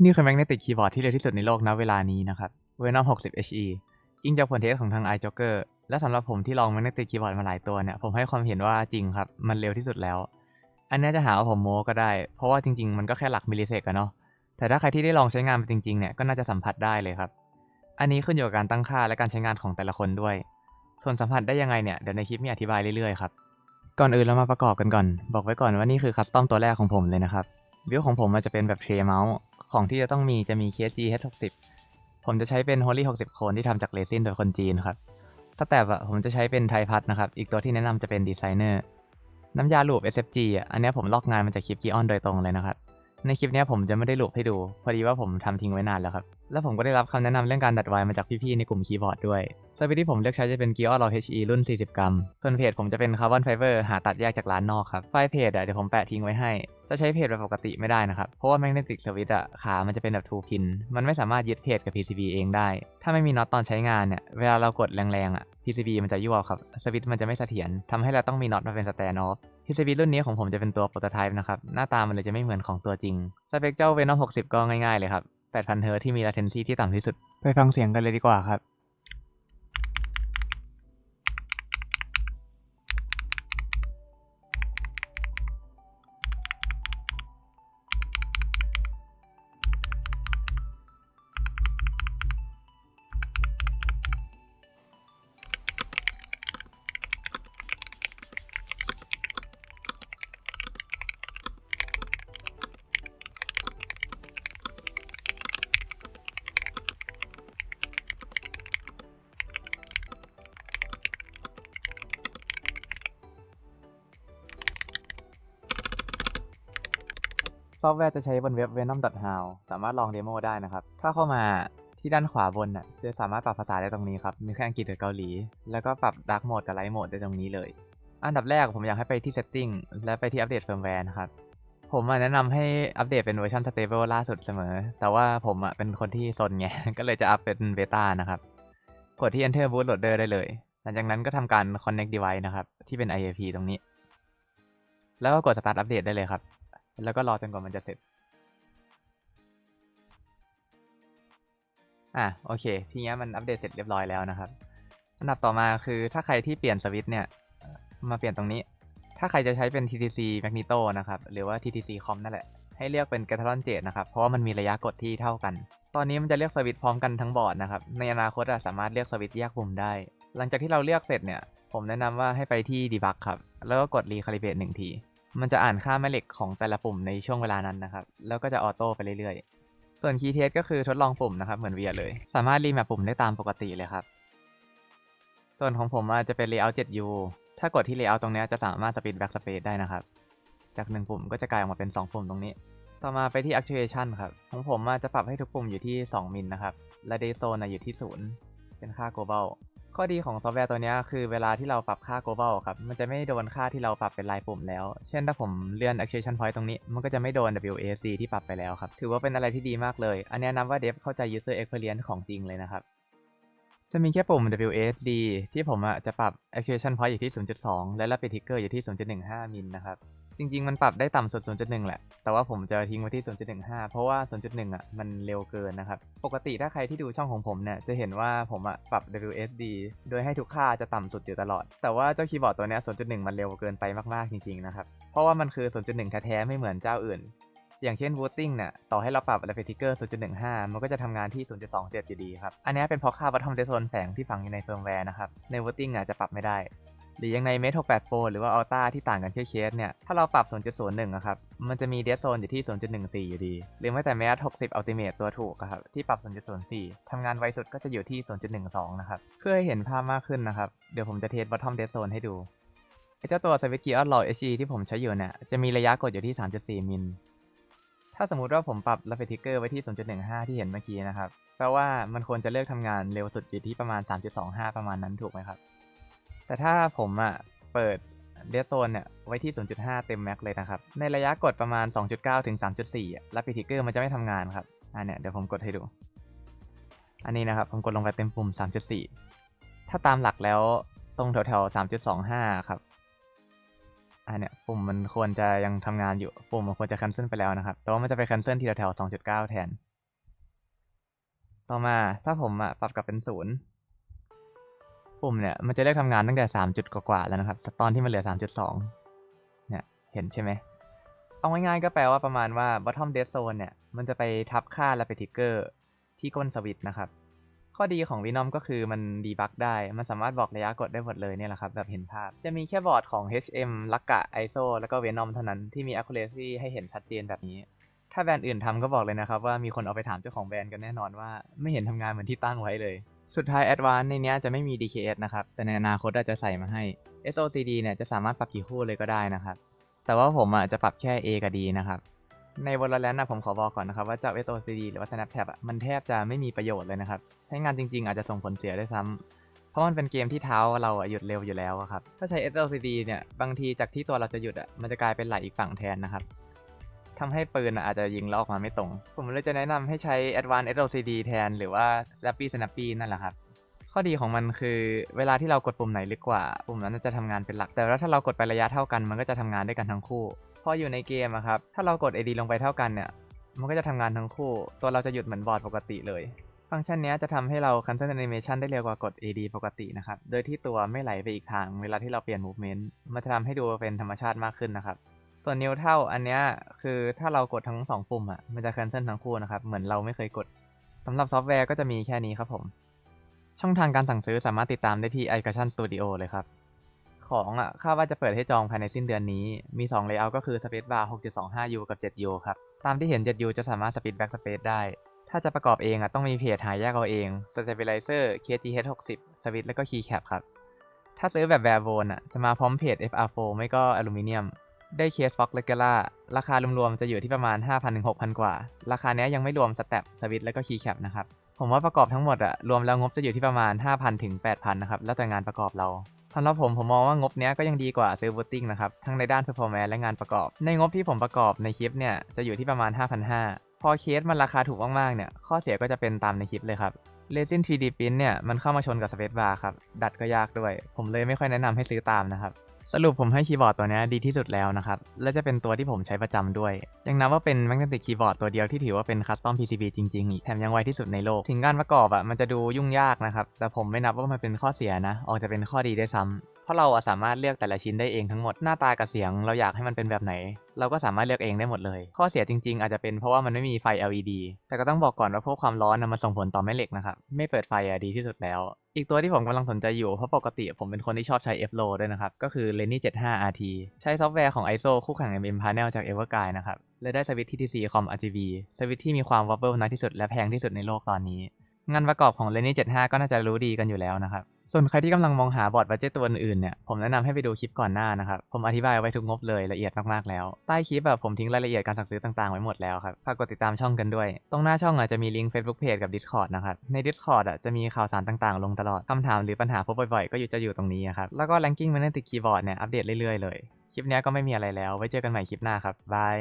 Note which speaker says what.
Speaker 1: นี่คือแมกเนติกคีย์บอร์ดที่เร็วที่สุดในโลกณเวลานี้นะครับ Venom 60HE อิงจากผลเทสของทาง iJoker และสำหรับผมที่ลองแมกเนติกคีย์บอร์ดมาหลายตัวเนี่ยผมให้ความเห็นว่าจริงครับมันเร็วที่สุดแล้วอันนี้จะหาว่าผมโม้ก็ได้เพราะว่าจริงๆมันก็แค่หลักมิลลิเซกอะเนาะแต่ถ้าใครที่ได้ลองใช้งานมันจริงๆเนี่ยก็น่าจะสัมผัสได้เลยครับอันนี้ขึ้นอยู่กับการตั้งค่าและการใช้งานของแต่ละคนด้วยส่วนสัมผัสได้ยังไงเนี่ยเดี๋ยวในคลิปมีอธิบายเรื่อยๆครับก่อนอื่นเรามาประกอบกันก่อนบอกไว้ก่อนว่านี่คือคัสตอมตัวแรกของผมเลยนะครับบิลของผมมันจะเป็นแบบเทรเมาส์ ของที่จะต้องมีจะมี KSG H60 ผมจะใช้เป็น Holy 60 โคนที่ทำจากเรซินโดยคนจีนครับสแตปผมจะใช้เป็นไทพัทนะครับอีกตัวที่แนะนำจะเป็นดีไซเนอร์น้ำยาลูป SFG อันนี้ผมลอกงานมาจากคลิป Gion โดยตรงเลยนะครับในคลิปนี้ผมจะไม่ได้ลูปให้ดูพอดีว่าผมทำทิ้งไว้นานแล้วครับแล้วผมก็ได้รับคำแนะนำเรื่องการดัดไวมาจากพี่ๆในกลุ่มคีย์บอร์ดด้วยสวิตช์ที่ผมเลือกใช้จะเป็น Gion Raw HE รุ่น40 กรัมส่วนเพจผมจะเป็น Carbon Fiber หาตัดแยกจากร้านนอกครับไฟล์เพจเดี๋ยวผมแปะทิ้งไว้ให้จะใช้เพจแบบปกติไม่ได้นะครับเพราะว่า Magnetic Switch ขามันจะเป็นแบบ 2 พินมันไม่สามารถยึดเพจกับ PCB เองได้ถ้าไม่มีน็อตตอนใช้งานเนี่ยเวลาเรากดแรงๆPCB มันจะยั่วครับสวิตช์มันจะไม่เสถียรทำให้เราต้องมีน็อตมาเป็น stand off PCB รุ่นนี้ของผมจะเป็นตัว prototype นะครับหน้าตามันเลยจะไม่เหมือนของตัวจริงสเปคเจ้า Venom 60ก็ง่ายๆเลยครับ8,000 Hz ที่มี latency ที่ต่ำที่สุดไปฟังเสียงกันเลยดีกว่าครับ ซอฟต์แวร์จะใช้บนเว็บ venom.how สามารถลองเดโมได้นะครับ ถ้าเข้ามาที่ด้านขวาบนจะสามารถปรับภาษาได้ตรงนี้ครับ มีแค่อังกฤษกับเกาหลี แล้วก็ปรับ Dark Mode กับ Light Mode ได้ตรงนี้เลย อันดับแรกผมอยากให้ไปที่ Setting และไปที่อัปเดต Firmware นะครับผมแนะนำให้อัปเดตเป็นเวอร์ชัน Stable ล่าสุดเสมอ แต่ว่าผมเป็นคนที่ซนไง ก็เลยจะอัปเป็นเบต้านะครับ กดที่ Enter Bootloader ได้เลย หลังจากนั้นก็ทำการ Connect Device นะครับที่เป็น IAP ตรงนี้ แล้วก็กด Start Update ได้เลยครับแล้วก็รอจนกว่ามันจะเสร็จโอเคทีนี้มันอัปเดตเสร็จเรียบร้อยแล้วนะครับอันดับต่อมาคือถ้าใครที่เปลี่ยนสวิตช์เนี่ยมาเปลี่ยนตรงนี้ถ้าใครจะใช้เป็น TTC Magneto นะครับหรือว่า TTC Com นั่นแหละให้เลือกเป็น Catalan Jet นะครับเพราะว่ามันมีระยะกดที่เท่ากันตอนนี้มันจะเลือกสวิตช์พร้อมกันทั้งบอร์ดนะครับในอนาคตสามารถเลือกสวิตช์แยกปุ่มได้หลังจากที่เราเลือกเสร็จเนี่ยผมแนะนำว่าให้ไปที่ Debug ครับแล้วก็กด Recalibrate 1 ทีมันจะอ่านค่าแม่เหล็กของแต่ละปุ่มในช่วงเวลานั้นนะครับแล้วก็จะออโต้ไปเรื่อยๆส่วน Key Test ก็คือทดลองปุ่มนะครับเหมือน VR เลยสามารถรีแมปปุ่มได้ตามปกติเลยครับส่วนของผมจะเป็น Layout 7U ถ้ากดที่ Layout ตรงนี้จะสามารถ Split Backspace ได้นะครับจาก1ปุ่มก็จะกลายออกมาเป็น2ปุ่มตรงนี้ต่อมาไปที่ Actuation ครับของผมจะปรับให้ทุกปุ่มอยู่ที่2มิลนะครับและ Dead Zoneอยู่ที่0เป็นค่า Globalข้อดีของซอฟต์แวร์ตัวนี้คือเวลาที่เราปรับค่า global ครับมันจะไม่โดนค่าที่เราปรับเป็นรายปุ่มแล้วเช่นถ้าผมเลื่อน actuation point ตรงนี้มันก็จะไม่โดน WASD ที่ปรับไปแล้วครับถือว่าเป็นอะไรที่ดีมากเลยอันนี้นับว่า Dev เข้าใจ user experience ของจริงเลยนะครับจะมีแค่ปุ่ม WASD ที่ผมจะปรับ actuation point อยู่ที่ 0.2 และ rapid trigger อยู่ที่ 0.15 มิลนะครับจริงๆมันปรับได้ต่ำสุด 0.1 แหละแต่ว่าผมจะทิ้งไว้ที่ 0.15 เพราะว่า 0.1 มันเร็วเกินนะครับปกติถ้าใครที่ดูช่องของผมเนี่ยจะเห็นว่าผมปรับ WSD โดยให้ทุกค่าจะต่ำสุดอยู่ตลอดแต่ว่าเจ้าคีย์บอร์ดตัวนี้ 0.1 มันเร็วเกินไปมากๆจริงๆนะครับเพราะว่ามันคือ 0.1 แท้ๆไม่เหมือนเจ้าอื่นอย่างเช่น Booting เนี่ยต่อให้เราปรับ Rapid Trigger 0.15 มันก็จะทำงานที่ 0.27 อยู่ดีครับอันนี้เป็นเพราะค่า Bottom Dead Zone แฝงที่ฝังอยู่ในเฟิร์มแวร์นะครับใน Booting จะปรับไม่ได้หรือยังใน Mate 68 Pro หรือว่า Ultra ที่ต่างกันแค่เคสเนี่ยถ้าเราปรับ 0.01 ครับมันจะมี Dead Zone อยู่ที่ 0.14 อยู่ดีหรือแม้แต่ Mate 60 Ultimate ตัวถูกครับที่ปรับ 0.04 ทำงานไวสุดก็จะอยู่ที่ 0.12 นะครับเพื่อให้เห็นภาพมากขึ้นนะครับเดี๋ยวผมจะเทส Bottom Dead Zone ให้ดูเจ้าตัว Switch Gion Raw HE ที่ผมใช้อยู่เนี่ยจะมีระยะกดอยู่ที่ 3.4 มิลถ้าสมมุติว่าผมปรับ Rapid Trigger ไว้ที่ 0.15 ที่เห็นเมื่อกี้นะครับแปลว่ามันควรจะเลิกทำงานเร็วสุดอยู่ที่ประมาณ 3.25 ประมาณนั้นถูกไหมครับแต่ถ้าผมเปิด Dead Zone เนี่ยไว้ที่ 0.5 เต็มแม็กเลยนะครับในระยะกดประมาณ 2.9 ถึง 3.4 Rapid Trigger มันจะไม่ทำงานครับเนี่ยเดี๋ยวผมกดให้ดูอันนี้นะครับผมกดลงไปเต็มปุ่ม 3.4 ถ้าตามหลักแล้วตรงแถวๆ 3.25 ครับเนี่ยปุ่มมันควรจะยังทำงานอยู่ปุ่มมันควรจะ cancel ไปแล้วนะครับแต่ว่ามันจะไป cancel ที่แถวๆ 2.9 แทน ต่อมาถ้าผมปรับกลับเป็น0ปุ่มเนี่ยมันจะเลือกทำงานตั้งแต่3จุดกว่าๆแล้วนะครับตอนที่มันเหลือ 3.2 เนี่ยเห็นใช่ไหมเอาง่ายๆก็แปลว่าประมาณว่า bottom dead zone เนี่ยมันจะไปทับค่า rapid trigger ที่ก้นสวิตช์นะครับข้อดีของ Venom ก็คือมันดีบักได้มันสามารถบอกระยะกดได้หมดเลยเนี่ยแหละครับแบบเห็นภาพจะมีแค่บอร์ดของ HM ลักกะ ISO แล้วก็ Venom เท่านั้นที่มี accuracy ให้เห็นชัดเจนแบบนี้ ถ้าแบรนด์อื่นทำก็บอกเลยนะครับว่ามีคนเอาไปถามเจ้าของแบรนด์กันแน่นอนว่าไม่เห็นทำงานเหมือนที่ตั้งไว้เลยสุดท้าย Advanced ในนี้จะไม่มี DKS นะครับแต่ในอนาคตอาจจะใส่มาให้ SOCD เนี่ยจะสามารถปรับกี่คู่เลยก็ได้นะครับแต่ว่าผมจะปรับแค่ A กับ D นะครับใน Valorant ผมขอบอกก่อนนะครับว่าเจ้า SOCD หรือว่า SnapTap มันแทบจะไม่มีประโยชน์เลยนะครับใช้งานจริงๆอาจจะส่งผลเสียด้วยซ้ำเพราะมันเป็นเกมที่เท้าเราหยุดเร็วอยู่แล้วครับถ้าใช้ SOCD เนี่ยบางทีจากที่ตัวเราจะหยุดมันจะกลายเป็นไหลอีกฝั่งแทนนะครับทำให้ปืนอาจจะยิงแล้วออกมาไม่ตรงผมเลยจะแนะนำให้ใช้ Advanced SOCD แทนหรือว่า Snappy นั่นแหละครับข้อดีของมันคือเวลาที่เรากดปุ่มไหนลึกกว่าปุ่มนั้นจะทำงานเป็นหลักแต่ว่าถ้าเรากดไประยะเท่ากันมันก็จะทำงานด้วยกันทั้งคู่พออยู่ในเกมครับถ้าเรากด AD ลงไปเท่ากันเนี่ยมันก็จะทำงานทั้งคู่ตัวเราจะหยุดเหมือนบอร์ดปกติเลยฟังก์ชันนี้จะทำให้เรา cancel animation ได้เร็วกว่ากด AD ปกตินะครับโดยที่ตัวไม่ไหลไปอีกทางเวลาที่เราเปลี่ยน movement มันจะทำให้ดูเป็นธรรมชาติมากขึ้นนะครับส่วน neutral อันเนี้ยคือถ้าเรากดทั้ง2ปุ่มมันจะ cancel ทั้งคู่นะครับเหมือนเราไม่เคยกดสำหรับซอฟต์แวร์ก็จะมีแค่นี้ครับผมช่องทางการสั่งซื้อสามารถติดตามได้ที่ iCushion Studio เลยครับของคาดว่าจะเปิดให้จองภายในสิ้นเดือนนี้มี2 layout ก็คือ Space Bar 6.25U กับ 7U ครับตามที่เห็น 7U จะสามารถ Split Back Space ได้ถ้าจะประกอบเองต้องมีเพจหาแยกเอาเอง Stabilizer KGH 60 Switch แล้วก็ Keycap ครับถ้าซื้อแบบ Barebone จะมาพร้อมเพจ FR4 ไม่ก็อลูมิเนียมได้เคส Fox Regular ราคารวมๆจะอยู่ที่ประมาณ 5,000 ถึง 6,000 กว่าราคานี้ยังไม่รวม Strap Switch แล้วก็ Keycap นะครับผมว่าประกอบทั้งหมดรวมแล้วงบจะอยู่ที่ประมาณ 5,000 ถึง 8,000 นะครับแล้วแต่งานประกอบเราสำหรับผมมองว่างบเนี้ยก็ยังดีกว่าซื้อบูตติ้งนะครับทั้งในด้าน performance และงานประกอบในงบที่ผมประกอบในคลิปเนี่ยจะอยู่ที่ประมาณ 5,500 พอเคสมันราคาถูกมากๆเนี่ยข้อเสียก็จะเป็นตามในคลิปเลยครับ Resin 3D Print เนี่ยมันเข้ามาชนกับ Space Bar ครับดัดก็ยากด้วยผมเลยไม่ค่อยแนะนำให้ซื้อตามนะครับสรุปผมให้คีย์บอร์ดตัวนี้ดีที่สุดแล้วนะครับและจะเป็นตัวที่ผมใช้ประจำด้วยยังนับว่าเป็น Magnetic Keyboard ตัวเดียวที่ถือว่าเป็น Custom PCB จริงๆอีกแถมยังไวที่สุดในโลกถึงการประกอบมันจะดูยุ่งยากนะครับแต่ผมไม่นับว่ามันเป็นข้อเสียนะออกจะเป็นข้อดีได้วยซ้ำเพราะเราสามารถเลือกแต่ละชิ้นได้เองทั้งหมดหน้าตากับเสียงเราอยากให้มันเป็นแบบไหนเราก็สามารถเลือกเองได้หมดเลยข้อเสียจริงๆอาจจะเป็นเพราะว่ามันไม่มีไฟ LED แต่ก็ต้องบอกก่อนว่าพวกความร้อนมันส่งผลต่อแม่เหล็กนะครับไม่เปิดไฟดีที่สุดแล้วอีกตัวที่ผมกำลังสนใจอยู่เพราะปกติผมเป็นคนที่ชอบใช้ F-Low ด้วยนะครับก็คือ Lenny 75 RT ใช้ซอฟต์แวร์ของ ISO คู่แข่ง MM Panel จาก Everguide นะครับเลยได้สวิตช์ TTC Com RGB สวิตช์ที่มีความ wobble น้อยที่สุดและแพงที่สุดในโลกตอนนี้งานประกอบของ Lenny 75 ก็น่าจะรู้ดีกันอยู่แล้วนะครับส่วนใครที่กำลังมองหาบอร์ดบัดเจ็ตตัวอื่นๆเนี่ยผมแนะนำให้ไปดูคลิปก่อนหน้านะครับผมอธิบายไว้ทุกงบเลยละเอียดมากๆแล้วใต้คลิปผมทิ้งรายละเอียดการสั่งซื้อต่างๆไว้หมดแล้วครับฝากกดติดตามช่องกันด้วยตรงหน้าช่องจะมีลิงก์ Facebook Page กับ Discord นะครับใน Discord จะมีข่าวสารต่างๆลงตลอดคำถามหรือปัญหาพบบ่อยๆก็อยู่ตรงนี้ครับแล้วก็ Ranking Magnetic Keyboard เนี่ยอัปเดตเรื่อยๆเลยคลิปนี้ก็ไม่มีอะไรแล้วไว้เจอกันใหม่คลิปหน้าครับบาย